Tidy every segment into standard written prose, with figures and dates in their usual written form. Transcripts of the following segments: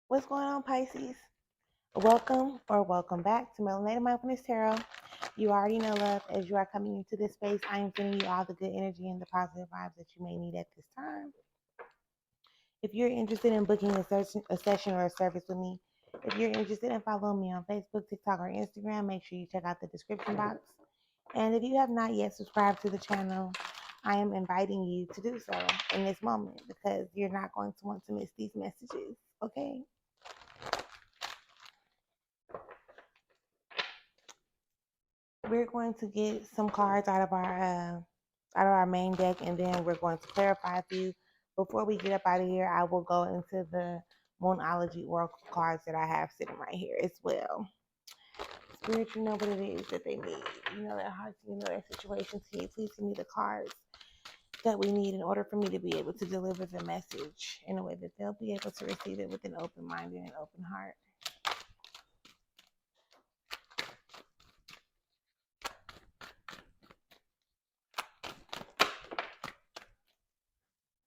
What's going on, Pisces? Welcome or welcome back to Melanated Mindfulness Tarot. You already know, love, as you are coming into this space, I am sending you all the good energy and the positive vibes that you may need at this time. If you're interested in booking a session or a service with me, if you're interested in following me on Facebook, TikTok, or Instagram, make sure you check out the description box. And if you have not yet subscribed to the channel, I am inviting you to do so in this moment because you're not going to want to miss these messages, okay? We're going to get some cards out of our main deck, and then we're going to clarify a few. Before we get up out of here, I will go into the Moonology Oracle cards that I have sitting right here as well. Spirit, you know what it is that they need. You know their hearts, you know their situations. Can you please give me the cards that we need in order for me to be able to deliver the message in a way that they'll be able to receive it with an open mind and an open heart.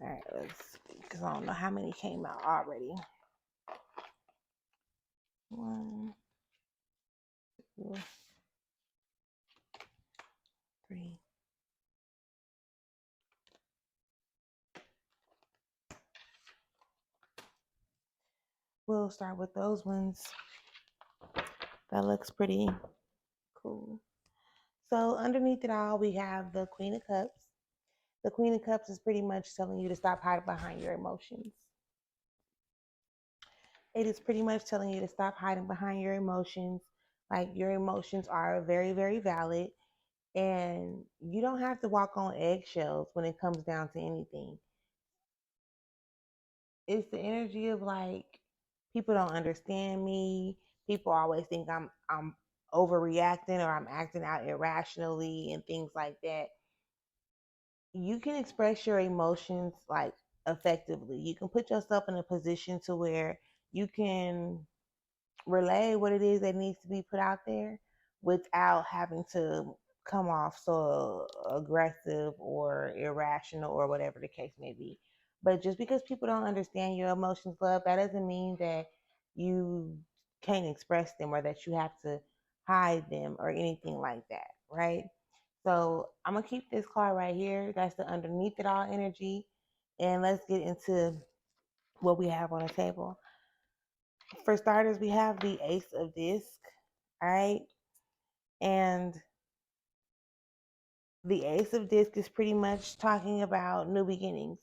All right, let's see, because I don't know how many came out already. 1, 2, 3. We'll start with those ones. That looks pretty cool. So underneath it all, we have the Queen of Cups. The Queen of Cups is pretty much telling you to stop hiding behind your emotions. It is pretty much telling you to stop hiding behind your emotions. Like, your emotions are very, very valid. And you don't have to walk on eggshells when it comes down to anything. It's the energy of like, people don't understand me. People always think I'm overreacting or I'm acting out irrationally and things like that. You can express your emotions like effectively. You can put yourself in a position to where you can relay what it is that needs to be put out there without having to come off so aggressive or irrational or whatever the case may be. But just because people don't understand your emotions, love, that doesn't mean that you can't express them or that you have to hide them or anything like that, right? So I'm gonna keep this card right here. That's the underneath it all energy. And let's get into what we have on the table. For starters, we have the Ace of Disc, all right? And the Ace of Disc is pretty much talking about new beginnings.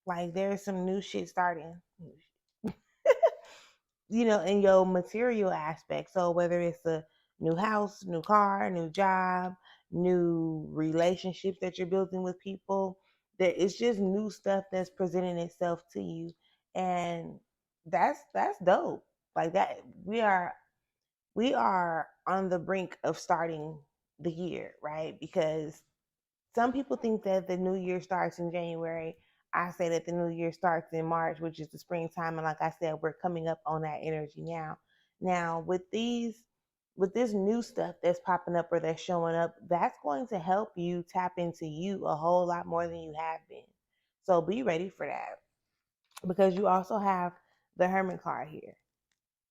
Like, there's some new shit starting, in your material aspect. So whether it's a new house, new car, new job, new relationships that you're building with people, that it's just new stuff that's presenting itself to you. And that's dope. Like that, we are on the brink of starting the year, right? Because some people think that the new year starts in January. I say that the new year starts in March, which is the springtime. And like I said, we're coming up on that energy now. Now, with this new stuff that's popping up or that's showing up, that's going to help you tap into you a whole lot more than you have been. So be ready for that, because you also have the Hermit card here.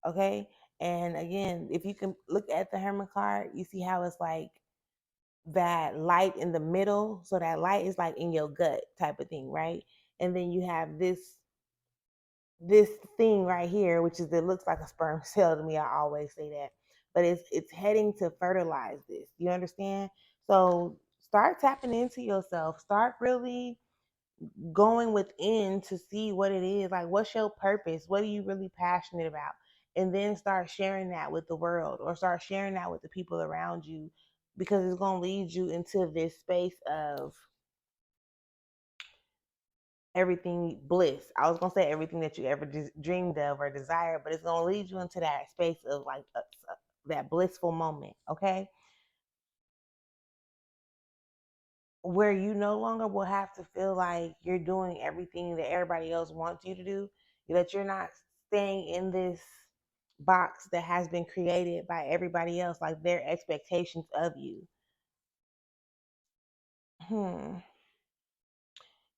Okay. And again, if you can look at the Hermit card, you see how it's like that light in the middle. So that light is like in your gut type of thing, right? And then you have this thing right here, which is, it looks like a sperm cell to me. I always say that. But it's heading to fertilize this. You understand? So start tapping into yourself. Start really going within to see what it is. Like, what's your purpose? What are you really passionate about? And then start sharing that with the world, or start sharing that with the people around you, because it's going to lead you into this space of everything bliss. I was going to say everything that you ever dreamed of or desired, but it's going to lead you into that space of like that blissful moment, okay? Where you no longer will have to feel like you're doing everything that everybody else wants you to do, that you're not staying in this box that has been created by everybody else, like their expectations of you.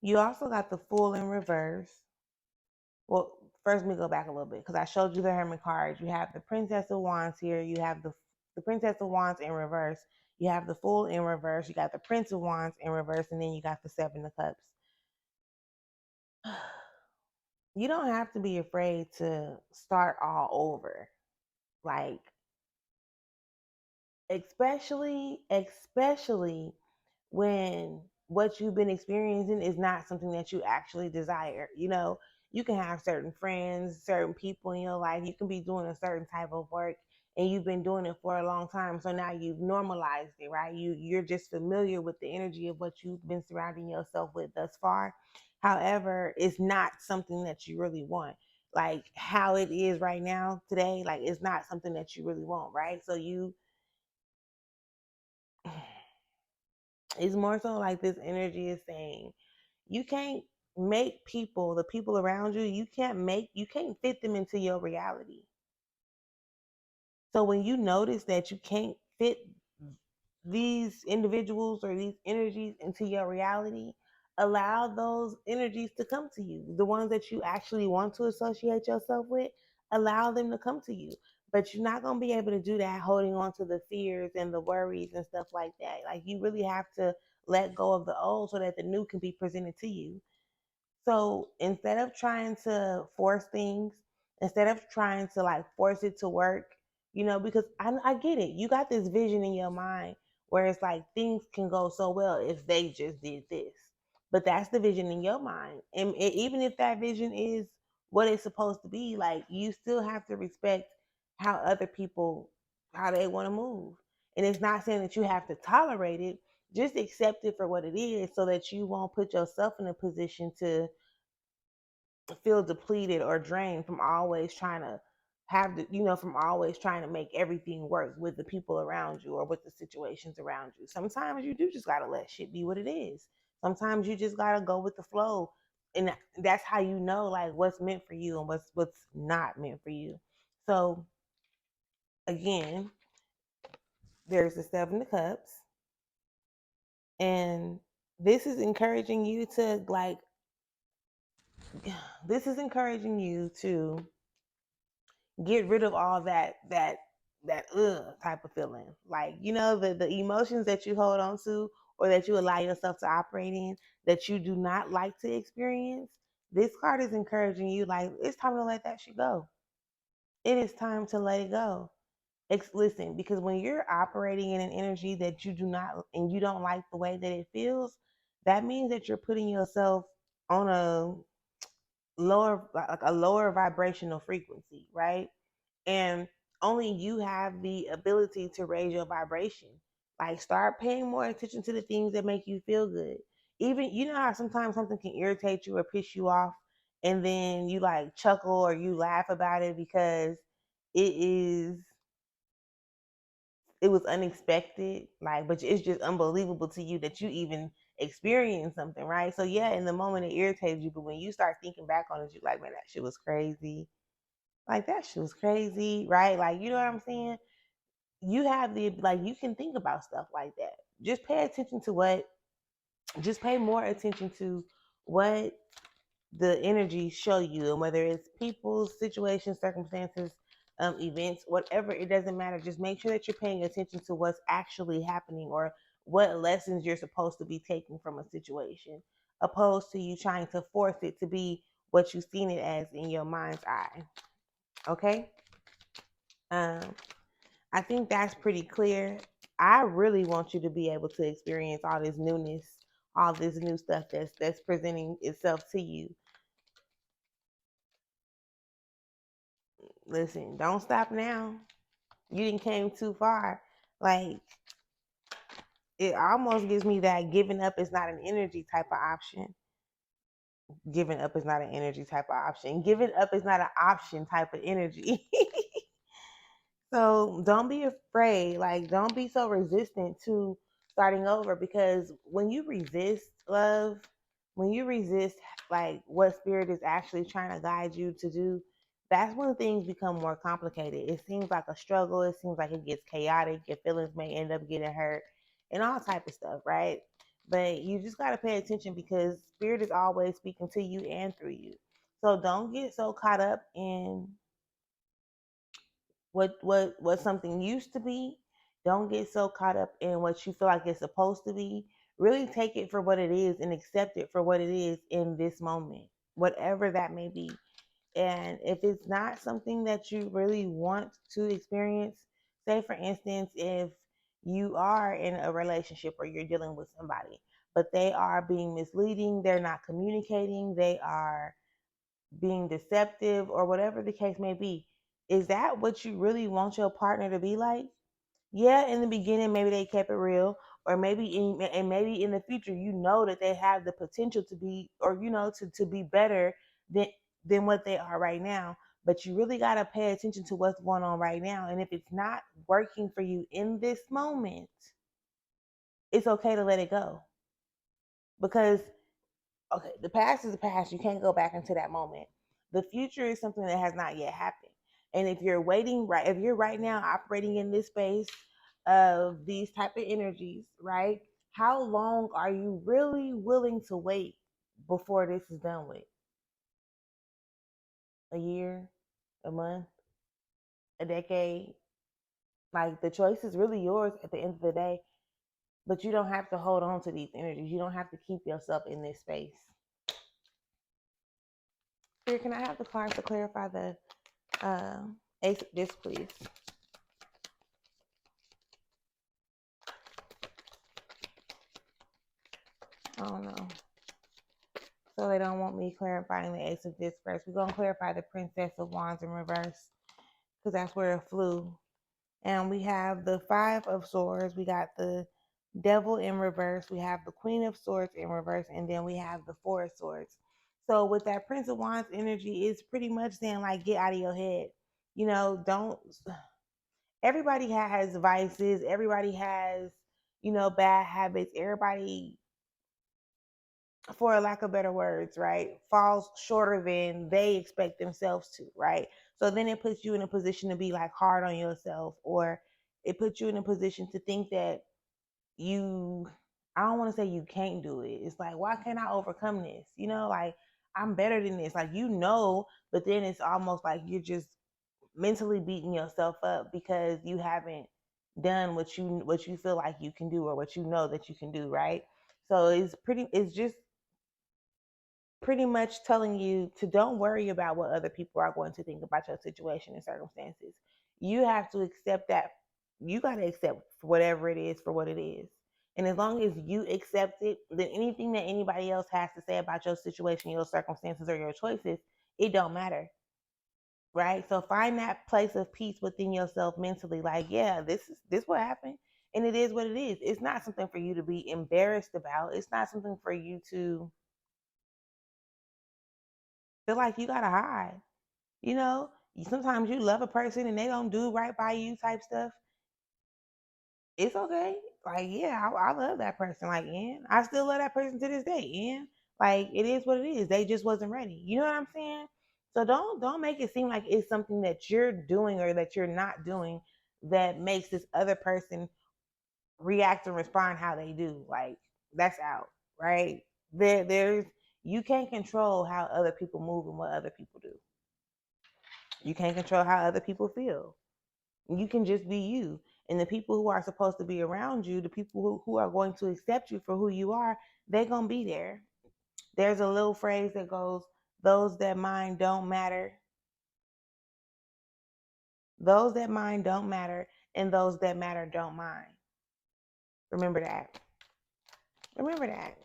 You also got the Fool in reverse. Well, first let me go back a little bit because I showed you the Hermit cards. You have the Princess of Wands here. You have the Princess of Wands in reverse. You have the Fool in reverse. You got the Prince of Wands in reverse, and then you got the Seven of Cups. You don't have to be afraid to start all over. Like, especially when what you've been experiencing is not something that you actually desire. You know, you can have certain friends, certain people in your life. You can be doing a certain type of work and you've been doing it for a long time. So now you've normalized it, right? You're just familiar with the energy of what you've been surrounding yourself with thus far. However, it's not something that you really want. Like how it is right now today, like it's not something that you really want, right? So it's more so like this energy is saying you can't make people, the people around you, you can't fit them into your reality. So when you notice that you can't fit these individuals or these energies into your reality, allow those energies to come to you. The ones that you actually want to associate yourself with, allow them to come to you. But you're not going to be able to do that holding on to the fears and the worries and stuff like that. Like you really have to let go of the old so that the new can be presented to you. So instead of trying to force things, instead of trying to like force it to work, you know, because I get it. You got this vision in your mind where it's like things can go so well if they just did this. But that's the vision in your mind. And even if that vision is what it's supposed to be, like you still have to respect how other people, how they want to move. And it's not saying that you have to tolerate it, just accept it for what it is so that you won't put yourself in a position to feel depleted or drained from always trying to have the, you know, from always trying to make everything work with the people around you or with the situations around you. Sometimes you do just got to let shit be what it is. Sometimes you just got to go with the flow. And that's how you know like what's meant for you and what's not meant for you. So again, there's the Seven of Cups, and this is encouraging you to like this is encouraging you to get rid of all that type of feeling. Like, you know, the emotions that you hold on to or that you allow yourself to operate in that you do not like to experience. This card is encouraging you like it's time to let that shit go. It is time to let it go. Listen, because when you're operating in an energy that you do not and you don't like the way that it feels, that means that you're putting yourself on a lower vibrational frequency, right? And only you have the ability to raise your vibration. Like start paying more attention to the things that make you feel good. Even you know how sometimes something can irritate you or piss you off and then you like chuckle or you laugh about it because it is it was unexpected, like, but it's just unbelievable to you that you even experienced something, right? So yeah, in the moment it irritates you, but when you start thinking back on it, you're like, man, that shit was crazy. Like that shit was crazy, right? Like, you know what I'm saying? You have the like you can think about stuff like that. Just pay attention to what just pay more attention to what the energies show you, and whether it's people, situations, circumstances, events, whatever, it doesn't matter. Just make sure that you're paying attention to what's actually happening or what lessons you're supposed to be taking from a situation, opposed to you trying to force it to be what you've seen it as in your mind's eye. Okay? Um, I think that's pretty clear. I really want you to be able to experience all this newness, all this new stuff that's presenting itself to you. Listen, don't stop now. You didn't came too far. Like it almost gives me that giving up is not an energy type of option. Giving up is not an energy type of option. Giving up is not an option type of energy. So don't be afraid. Like, don't be so resistant to starting over because when you resist love, when you resist like what spirit is actually trying to guide you to do, that's when things become more complicated. It seems like a struggle. It seems like it gets chaotic. Your feelings may end up getting hurt and all type of stuff, right? But you just got to pay attention because spirit is always speaking to you and through you. So don't get so caught up in what something used to be. Don't get so caught up in what you feel like it's supposed to be. Really take it for what it is and accept it for what it is in this moment, whatever that may be. And if it's not something that you really want to experience, say for instance, if you are in a relationship or you're dealing with somebody, but they are being misleading, they're not communicating, they are being deceptive, or whatever the case may be, is that what you really want your partner to be like? Yeah, in the beginning, maybe they kept it real, or maybe in the future, that they have the potential to be, or to be better than what they are right now. But you really got to pay attention to what's going on right now. And if it's not working for you in this moment, it's okay to let it go. Because, okay, the past is the past. You can't go back into that moment. The future is something that has not yet happened. And if you're if you're right now operating in this space of these type of energies, right? How long are you really willing to wait before this is done with? A year, a month, a decade? Like, the choice is really yours at the end of the day, but you don't have to hold on to these energies. You don't have to keep yourself in this space. Here, can I have the cards to clarify the Ace of Discs, please? I don't know. So they don't want me clarifying the Ace of Discs first. We're going to clarify the Princess of Wands in reverse, because that's where it flew. And we have the Five of Swords. We got the Devil in reverse. We have the Queen of Swords in reverse. And then we have the Four of Swords. So with that Prince of Wands energy, it's pretty much saying, like, get out of your head. Don't. Everybody has vices. Everybody has, bad habits. Everybody, for a lack of better words, right, falls shorter than they expect themselves to, right? So then it puts you in a position to be like hard on yourself, or it puts you in a position to think that I don't want to say you can't do it. It's like, why can't I overcome this? Like, I'm better than this, like, but then it's almost like you're just mentally beating yourself up because you haven't done what you feel like you can do, or what that you can do, right? So it's just pretty much telling you to don't worry about what other people are going to think about your situation and circumstances. You have to accept that. You got to accept whatever it is for what it is. And as long as you accept it, then anything that anybody else has to say about your situation, your circumstances, or your choices, it don't matter. Right? So find that place of peace within yourself mentally. Like, yeah, this what happened. And it is what it is. It's not something for you to be embarrassed about. It's not something for you to feel like you gotta hide. You know, sometimes you love a person and they don't do right by you type stuff. It's okay. Like, yeah, I love that person. Like, and I still love that person to this day. And like, it is what it is. They just wasn't ready. You know what I'm saying? So don't make it seem like it's something that you're doing or that you're not doing that makes this other person react and respond how they do. Like, that's out, right? There's you can't control how other people move and what other people do. You can't control how other people feel. You can just be you. And the people who are supposed to be around you, the people who are going to accept you for who you are, they're going to be there. There's a little phrase that goes, those that mind don't matter. Those that mind don't matter, and those that matter don't mind. Remember that. Remember that.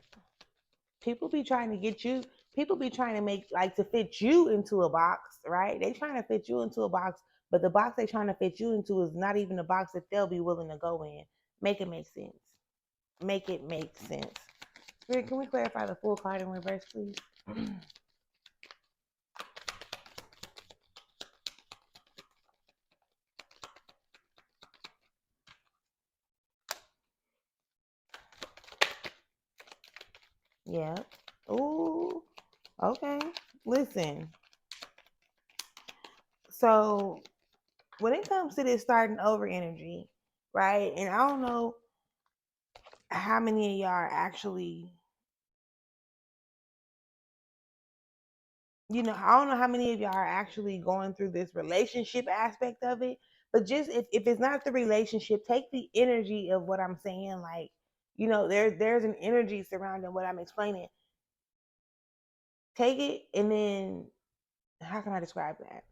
People be trying to get you, people be trying to make, like, to fit you into a box, right? They trying to fit you into a box, but the box they trying to fit you into is not even the box that they'll be willing to go in. Make it make sense. Make it make sense. Spirit, can we clarify the full card in reverse, please? Yeah. Ooh. Okay. Listen. So when it comes to this starting over energy, right? And I don't know how many of y'all are actually I don't know how many of y'all are actually going through this relationship aspect of it, but just if it's not the relationship, take the energy of what I'm saying. Like, there's an energy surrounding what I'm explaining. Take it, and then how can I describe that?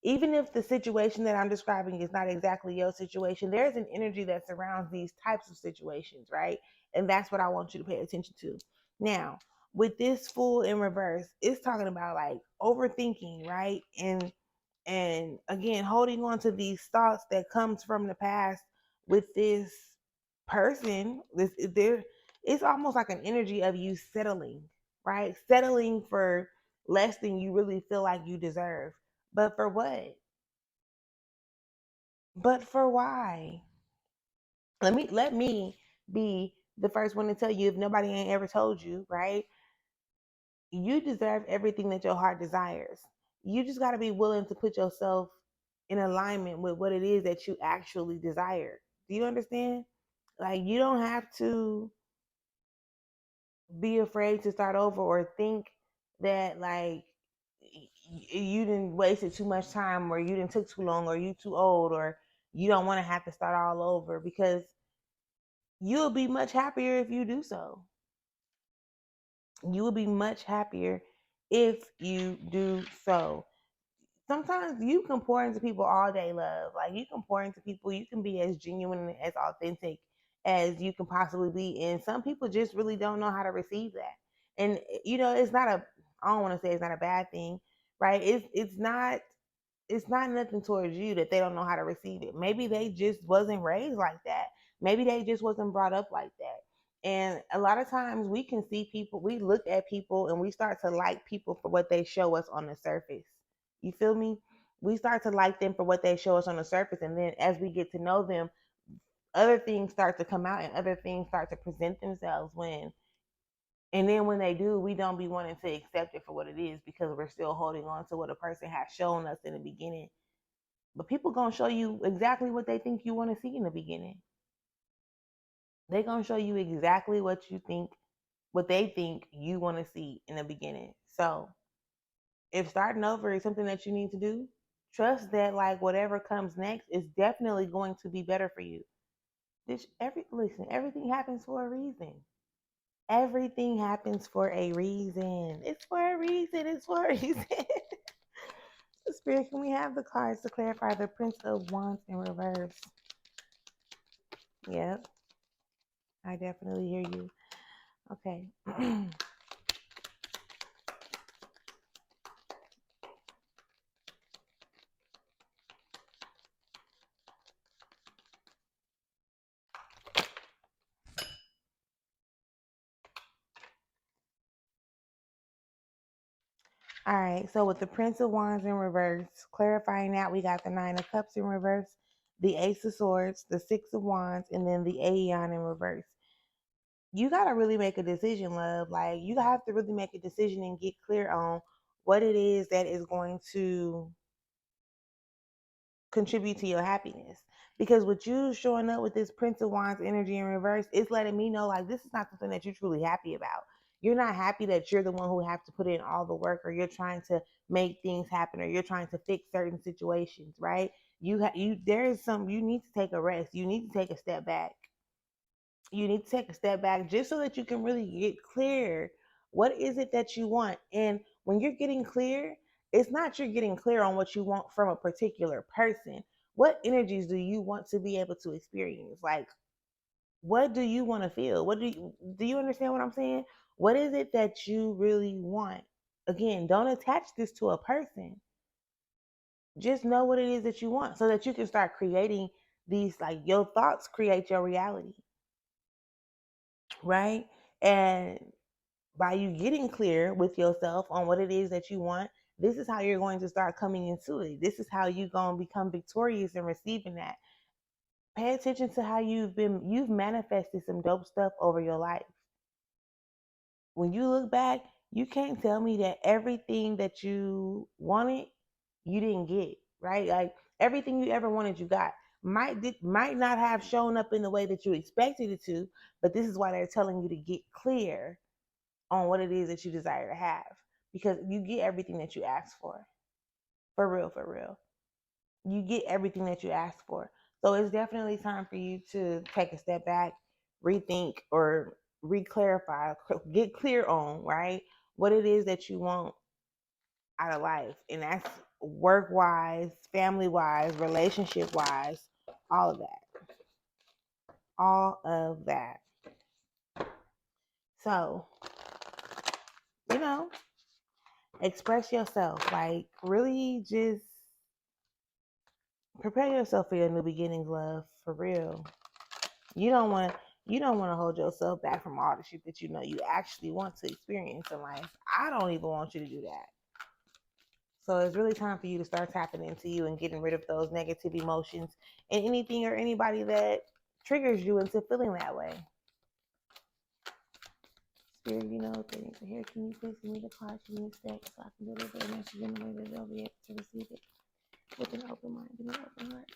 Even if the situation that I'm describing is not exactly your situation, there's an energy that surrounds these types of situations, right? And that's what I want you to pay attention to. Now, with this Fool in reverse, it's talking about like overthinking, right? And again, holding on to these thoughts that comes from the past with this person. It's almost like an energy of you settling, right? Settling for less than you really feel like you deserve. But for what? But for why? Let me be the first one to tell you, if nobody ain't ever told you, right? You deserve everything that your heart desires. You just got to be willing to put yourself in alignment with what it is that you actually desire. Do you understand? Like, you don't have to be afraid to start over or think that like you didn't wasted too much time, or you didn't took too long, or you too old, or you don't want to have to start all over, because you'll be much happier if you do so. You will be much happier if you do so. Sometimes you can pour into people all day, love. Like, you can pour into people, you can be as genuine and as authentic as you can possibly be. And some people just really don't know how to receive that. And it's not a I don't want to say it's not a bad thing, right? It's not nothing towards you that they don't know how to receive it. Maybe they just wasn't raised like that. Maybe they just wasn't brought up like that. And a lot of times we can see people, we look at people and we start to like people for what they show us on the surface. You feel me? We start to like them for what they show us on the surface. And then as we get to know them, other things start to come out and other things start to present themselves and then when they do, we don't be wanting to accept it for what it is, because we're still holding on to what a person has shown us in the beginning. But people gonna show you exactly what they think you want to see in the beginning. They gonna show you exactly what they think you want to see in the beginning. So if starting over is something that you need to do, trust that like whatever comes next is definitely going to be better for you. Listen, everything happens for a reason. Everything happens for a reason. It's for a reason. It's for a reason. Spirit, can we have the cards to clarify the Prince of Wands in reverse? Yep, I definitely hear you. Okay. All right, so with the Prince of Wands in reverse, clarifying that, we got the Nine of Cups in reverse, the Ace of Swords, the Six of Wands, and then the Aeon in reverse. You got to really make a decision, love. Like, you have to really make a decision and get clear on what it is that is going to contribute to your happiness. Because with you showing up with this Prince of Wands energy in reverse, it's letting me know like this is not something that you're truly happy about. You're not happy that you're the one who have to put in all the work, or you're trying to make things happen, or you're trying to fix certain situations, right? There is some, you need to take a rest. You need to take a step back. You need to take a step back just so that you can really get clear. What is it that you want? And when you're getting clear, it's not you're getting clear on what you want from a particular person. What energies do you want to be able to experience? Like, what do you want to feel? Do you understand what I'm saying? What is it that you really want? Again, don't attach this to a person. Just know what it is that you want so that you can start creating these, like, your thoughts create your reality, right? And by you getting clear with yourself on what it is that you want, this is how you're going to start coming into it. This is how you're going to become victorious in receiving that. Pay attention to how you've manifested some dope stuff over your life. When you look back, you can't tell me that everything that you wanted, you didn't get, right? Like, everything you ever wanted, you got. Might not have shown up in the way that you expected it to, but this is why they're telling you to get clear on what it is that you desire to have. because you get everything that you ask for. For real, for real. You get everything that you ask for. So it's definitely time for you to take a step back, rethink, or re-clarify, get clear on, right, what it is that you want out of life. And that's work wise, family wise, relationship wise, all of that. All of that. So, you know, express yourself. Like, really just prepare yourself for your new beginnings, love. For real. You don't want to hold yourself back from all the shit that you know you actually want to experience in life. I don't even want you to do that. So it's really time for you to start tapping into you and getting rid of those negative emotions and anything or anybody that triggers you into feeling that way. Spirit, you know things. Here, can you please give me the cards you need to so I can deliver a message in a way that they'll be able to receive it with an open mind and an open heart.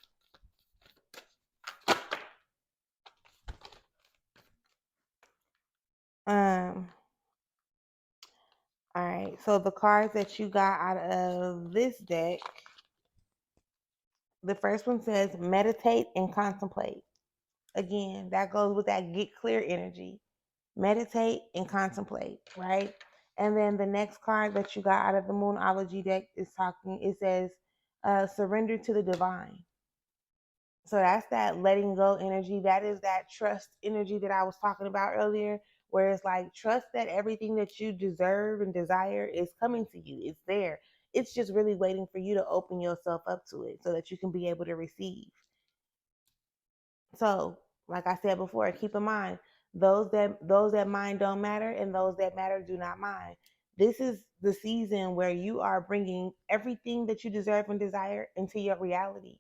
All right, so the cards that you got out of this deck, the first one says meditate and contemplate. Again, that goes with that get clear energy. Meditate and contemplate, right? And then the next card that you got out of the Moonology deck it says surrender to the divine. So that's that letting go energy. That is that trust energy that I was talking about earlier, where it's like trust that everything that you deserve and desire is coming to you. It's there. It's just really waiting for you to open yourself up to it so that you can be able to receive. So, like I said before, keep in mind those that mind don't matter and those that matter do not mind. This is the season where you are bringing everything that you deserve and desire into your reality.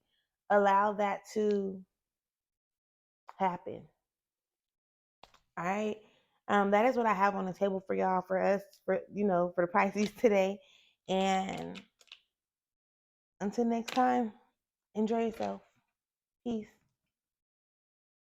Allow that to happen. All right. That is what I have on the table for y'all, for us, for the Pisces today. And until next time, enjoy yourself. Peace.